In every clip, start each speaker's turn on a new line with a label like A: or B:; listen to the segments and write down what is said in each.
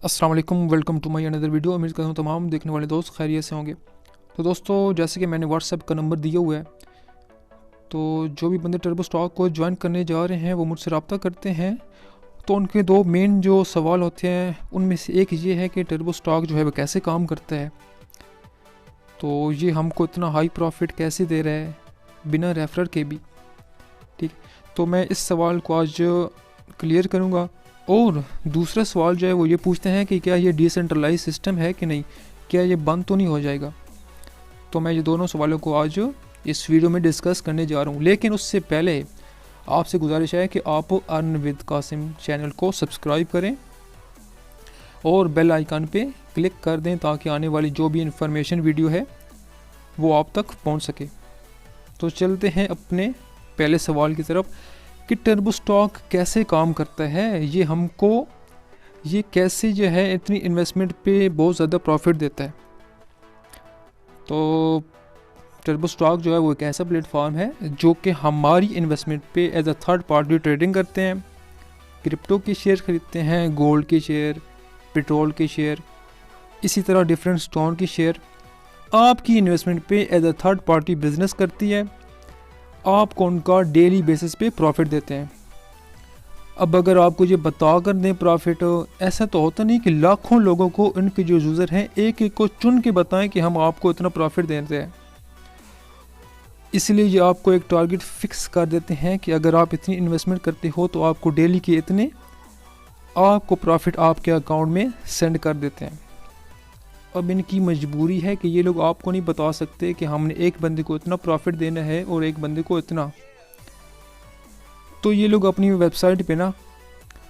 A: अस्सलाम वालेकुम, welcome to my another video. उम्मीद करता हूँ तमाम देखने वाले दोस्त खैरियत से होंगे। तो दोस्तों, जैसे कि मैंने व्हाट्सएप का नंबर दिया हुआ है, तो जो भी बंदे टर्बो स्टॉक को ज्वाइन करने जा रहे हैं वो मुझसे रब्ता करते हैं। तो उनके दो मेन जो सवाल होते हैं उनमें से एक ये है कि टर्बो स्टॉक जो है वो कैसे काम करता है, तो ये हमको इतना हाई प्रॉफिट कैसे दे रहा है बिना रेफरर के भी। ठीक, तो मैं इस सवाल को आज क्लियर करूँगा। और दूसरा सवाल जो है वो ये पूछते हैं कि क्या ये डिसेंट्रलाइज सिस्टम है कि नहीं, क्या ये बंद तो नहीं हो जाएगा। तो मैं ये दोनों सवालों को आज इस वीडियो में डिस्कस करने जा रहा हूँ। लेकिन उससे पहले आपसे गुजारिश है कि आप अर्न विद कासिम चैनल को सब्सक्राइब करें और बेल आइकन पे क्लिक कर दें ताकि आने वाली जो भी इंफॉर्मेशन वीडियो है वो आप तक पहुँच सके। तो चलते हैं अपने पहले सवाल की तरफ कि टर्बो स्टॉक कैसे काम करता है, ये कैसे जो है इतनी इन्वेस्टमेंट पे बहुत ज़्यादा प्रॉफिट देता है। तो टर्बो स्टॉक जो है वो एक ऐसा प्लेटफॉर्म है जो कि हमारी इन्वेस्टमेंट पे as a third party trading करते हैं, क्रिप्टो के शेयर खरीदते हैं, गोल्ड के शेयर, पेट्रोल के शेयर, इसी तरह डिफरेंट स्टॉक के शेयर आपकी इन्वेस्टमेंट पे as a third party business करती है, आपको उनका डेली बेसिस पे प्रॉफिट देते हैं। अब अगर आपको ये बता कर दें प्रॉफिट, ऐसा तो होता नहीं कि लाखों लोगों को उनके जो यूज़र हैं एक एक को चुन के बताएं कि हम आपको इतना प्रॉफिट देते हैं। इसलिए ये आपको एक टारगेट फिक्स कर देते हैं कि अगर आप इतनी इन्वेस्टमेंट करते हो तो आपको डेली के इतने आपको प्रॉफिट आपके अकाउंट में सेंड कर देते हैं। अब इनकी मजबूरी है कि ये लोग आपको नहीं बता सकते कि हमने एक बंदे को इतना प्रॉफिट देना है और एक बंदे को इतना। तो ये लोग अपनी वेबसाइट पे ना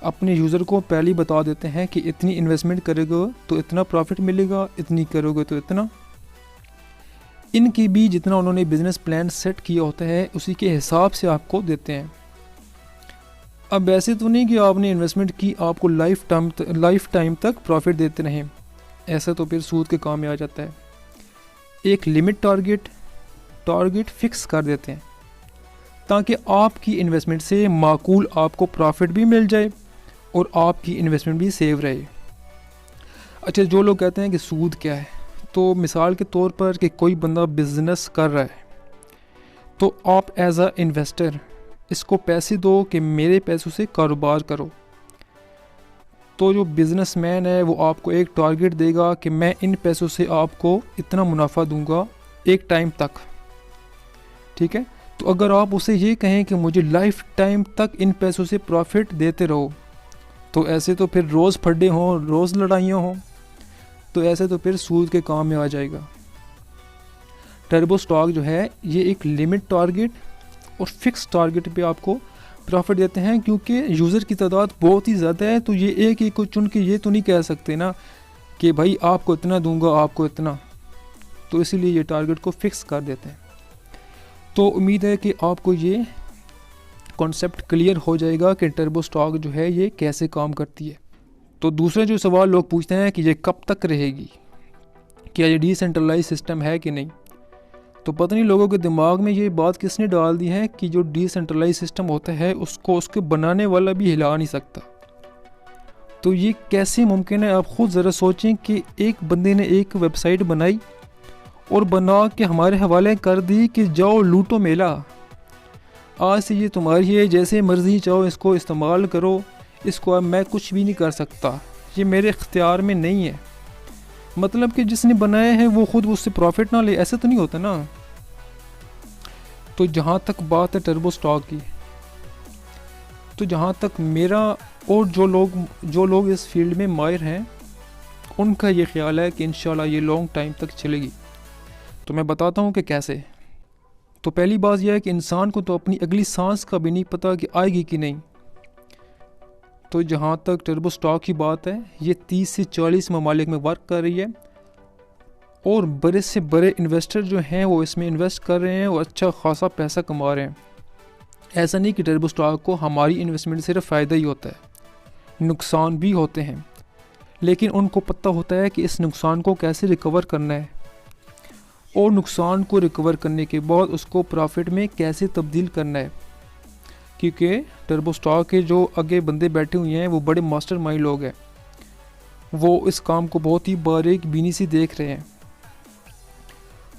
A: अपने यूज़र को पहले ही बता देते हैं कि इतनी इन्वेस्टमेंट करोगे तो इतना प्रॉफिट मिलेगा, इतनी करोगे तो इतना। इनकी भी जितना उन्होंने बिज़नेस प्लान सेट किया होता है उसी के हिसाब से आपको देते हैं। अब ऐसे तो नहीं कि आपने इन्वेस्टमेंट की आपको लाइफ टाइम तक प्रॉफिट देते रहें, ऐसा तो फिर सूद के काम में आ जाता है। एक लिमिट टारगेट फिक्स कर देते हैं ताकि आपकी इन्वेस्टमेंट से माकूल आपको प्रॉफिट भी मिल जाए और आपकी इन्वेस्टमेंट भी सेव रहे। अच्छा, जो लोग कहते हैं कि सूद क्या है, तो मिसाल के तौर पर कि कोई बंदा बिजनेस कर रहा है तो आप एज अ इन्वेस्टर इसको पैसे दो कि मेरे पैसों से कारोबार करो। तो जो बिज़नेसमैन है वो आपको एक टारगेट देगा कि मैं इन पैसों से आपको इतना मुनाफा दूंगा एक टाइम तक। ठीक है, तो अगर आप उसे ये कहें कि मुझे लाइफ टाइम तक इन पैसों से प्रॉफिट देते रहो, तो ऐसे तो फिर रोज़ फड्डे हों, रोज़ लड़ाइयाँ हों, तो ऐसे तो फिर सूद के काम में आ जाएगा। टर्बो स्टॉक जो है ये एक लिमिट टारगेट और फिक्स टारगेट पे आपको प्रॉफिट देते हैं, क्योंकि यूज़र की तादाद बहुत ही ज़्यादा है। तो ये एक को चुन के ये तो नहीं कह सकते ना कि भाई आपको इतना दूंगा, आपको इतना। तो इसीलिए ये टारगेट को फिक्स कर देते हैं। तो उम्मीद है कि आपको ये कॉन्सेप्ट क्लियर हो जाएगा कि टर्बो स्टॉक जो है ये कैसे काम करती है। तो दूसरा जो सवाल लोग पूछते हैं कि ये कब तक रहेगी, क्या ये डिसेंट्रलाइज सिस्टम है कि नहीं। तो पता नहीं लोगों के दिमाग में ये बात किसने डाल दी है कि जो डिसेंट्रलाइज सिस्टम होता है उसके बनाने वाला भी हिला नहीं सकता। तो ये कैसे मुमकिन है, आप ख़ुद ज़रा सोचें कि एक बंदे ने एक वेबसाइट बनाई और बना के हमारे हवाले कर दी कि जाओ लूटो मेला, आज से ये तुम्हारी है, जैसे मर्ज़ी चाहो इसको इस्तेमाल करो, इसको अब मैं कुछ भी नहीं कर सकता, ये मेरे इख्तियार में नहीं है। मतलब कि जिसने बनाया है वो खुद उससे प्रॉफिट ना ले, ऐसा तो नहीं होता ना। तो जहाँ तक बात है टर्बो स्टॉक की, तो जहाँ तक मेरा और जो लोग इस फील्ड में माहिर हैं उनका ये ख्याल है कि इंशाल्लाह ये लॉन्ग टाइम तक चलेगी। तो मैं बताता हूँ कि कैसे। तो पहली बात यह है कि इंसान को तो अपनी अगली सांस का भी नहीं पता कि आएगी कि नहीं। तो जहाँ तक टर्बो स्टॉक की बात है, ये 30 से 40 ममालिक में वर्क कर रही है और बड़े से बड़े इन्वेस्टर जो हैं वो इसमें इन्वेस्ट कर रहे हैं और अच्छा खासा पैसा कमा रहे हैं। ऐसा नहीं कि टर्बो स्टॉक को हमारी इन्वेस्टमेंट से सिर्फ फ़ायदा ही होता है, नुकसान भी होते हैं, लेकिन उनको पता होता है कि इस नुकसान को कैसे रिकवर करना है और नुकसान को रिकवर करने के बाद उसको प्रॉफिट में कैसे तब्दील करना है। क्योंकि टर्बो स्टॉक के जो आगे बंदे बैठे हुए हैं वो बड़े मास्टरमाइंड लोग हैं वो इस काम को बहुत ही बारीक बीनी से देख रहे हैं।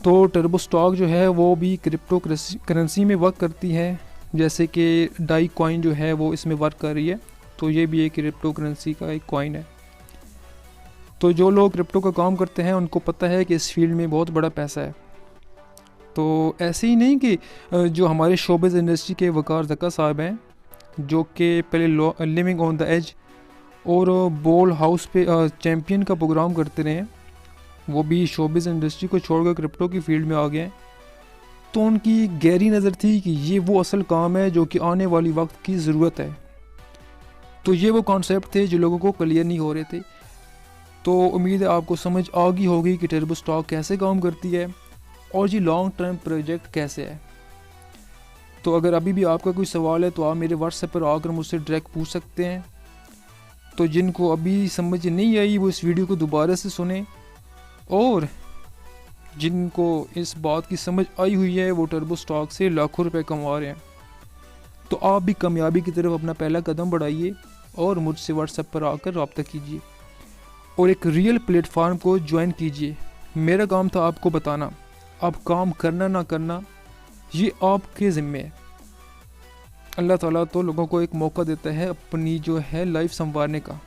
A: तो टर्बो स्टॉक जो है वो भी क्रिप्टो करेंसी में वर्क करती है, जैसे कि डाई कॉइन जो है वो इसमें वर्क कर रही है। तो ये भी एक क्रिप्टो करेंसी का एक कॉइन है। तो जो लोग क्रिप्टो का काम करते हैं उनको पता है कि इस फील्ड में बहुत बड़ा पैसा है। तो ऐसे ही नहीं कि जो हमारे शोबिज़ इंडस्ट्री के वकार ज़का साहब हैं, जो कि पहले लिविंग ऑन द एज और बॉल हाउस पे चैम्पियन का प्रोग्राम करते रहे हैं, वो भी शोबिज़ इंडस्ट्री को छोड़कर क्रिप्टो की फील्ड में आ गए हैं। तो उनकी गहरी नज़र थी कि ये वो असल काम है जो कि आने वाली वक्त की ज़रूरत है। तो ये वो कॉन्सेप्ट थे जो लोगों को क्लियर नहीं हो रहे थे। तो उम्मीद है आपको समझ आ गई होगी कि टर्बो स्टॉक कैसे काम करती है और ये लॉन्ग टर्म प्रोजेक्ट कैसे है। तो अगर अभी भी आपका कोई सवाल है तो आप मेरे व्हाट्सएप पर आकर मुझसे डायरेक्ट पूछ सकते हैं। तो जिनको अभी समझ नहीं आई वो इस वीडियो को दोबारा से सुने, और जिनको इस बात की समझ आई हुई है वो टर्बो स्टॉक से लाखों रुपए कमा रहे हैं। तो आप भी कामयाबी की तरफ अपना पहला कदम बढ़ाइए और मुझसे व्हाट्सएप पर आकर रब्ता कीजिए और एक रियल प्लेटफार्म को ज्वाइन कीजिए। मेरा काम था आपको बताना, अब काम करना ना करना ये आपके ज़िम्मे है। अल्लाह ताला तो लोगों को एक मौका देता है अपनी जो है लाइफ संवारने का।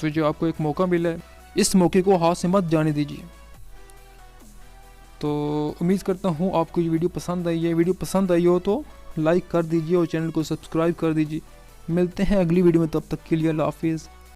A: तो जो आपको एक मौका मिला है, इस मौके को हाथ से मत जाने दीजिए। तो उम्मीद करता हूँ आपको ये वीडियो पसंद आई है। वीडियो पसंद आई हो तो लाइक कर दीजिए और चैनल को सब्सक्राइब कर दीजिए। मिलते हैं अगली वीडियो में, तब तक के लिए अल्लाह हाफिज़।